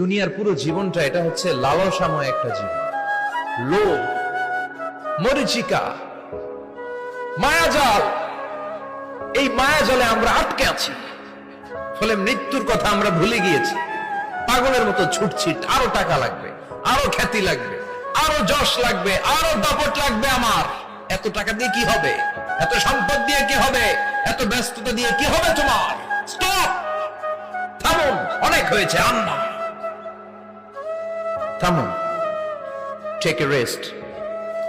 দুনিয়ার পুরো জীবনটা এটা হচ্ছে লালসাময় একটা জীবন, লোভ, মরিচিকা, মায়াজাল। এই মায়াজালে আমরা আটকে আছি, ফলে মৃত্যুর কথা আমরা ভুলে গিয়েছি। পাগলের মতো ছুটছি, আরো টাকা লাগবে, আরো খ্যাতি লাগবে, আরো যশ লাগবে, আরো দাপট লাগবে। আমার এত টাকা দিয়ে কি হবে? এত সম্পদ দিয়ে কি হবে? এত ব্যস্ততা দিয়ে কি হবে তোমার? স্টপ, থামুন, অনেক হয়েছে। আম্মা থামুন, take a rest,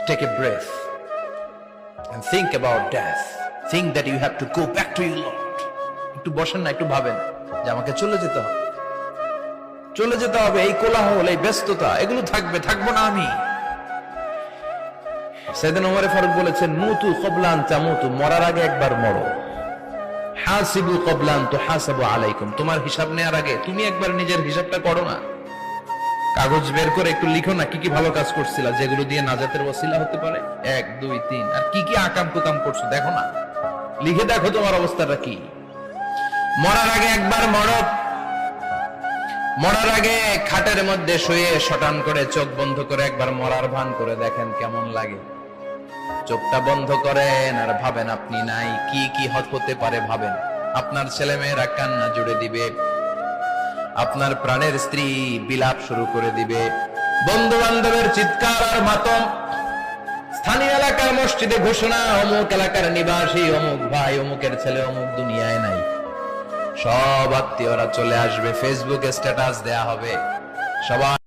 take a breath and think about death. Think that you have to go back to your Lord. একটু বসেন না, একটু ভাবেন যে আমাকে চলে যেতে হবে, চলে যেতে হবে। এই কোলাহল, এই ব্যস্ততা, এগুলো থাকবে, থাকবো না আমি। সাইয়েদনা ওমর ফারুক বলেছেন, মুতু ক্বাবলা আন তামুতু, মরার আগে একবার মরো। হাসিবু ক্বাবলা আন তুহাসাবু আলাইকুম, তোমার হিসাব নেওয়ার আগে তুমি একবার নিজের হিসাবটা করো না। কাগজ বের করে একটু লিখো না কি কি ভালো কাজ করছিলা, যেগুলো দিয়ে নাজাতের ওসিলা হতে পারে। 1 2 3, আর কি কি আকাম কুকাম করছো দেখো না, লিখে দেখো তোমার অবস্থাটা কি। মরার আগে একবার মরো। মরার আগে খাটের মধ্যে শুয়ে শটান করে চোখ বন্ধ করে একবার মরার ভান করে দেখেন কেমন লাগে। চোখটা বন্ধ করেন আর ভাবেন আপনি নাই, কি কি হতে পারে ভাবেন। আপনার ছেলে মেয়েরা কান্না জুড়ে দিবে, আপনার প্রাণের স্ত্রী বিলাপ শুরু করে দিবে, বন্ধু বান্ধবের চিৎকার আর মাতম, স্থানীয় এলাকার মসজিদে ঘোষণা, অমুক এলাকার নিবাসী অমুক ভাই অমুকের ছেলে অমুক দুনিয়ায় নাই। সব আত্মীয়রা চলে আসবে, ফেসবুকে স্ট্যাটাস দেয়া হবে, সবাই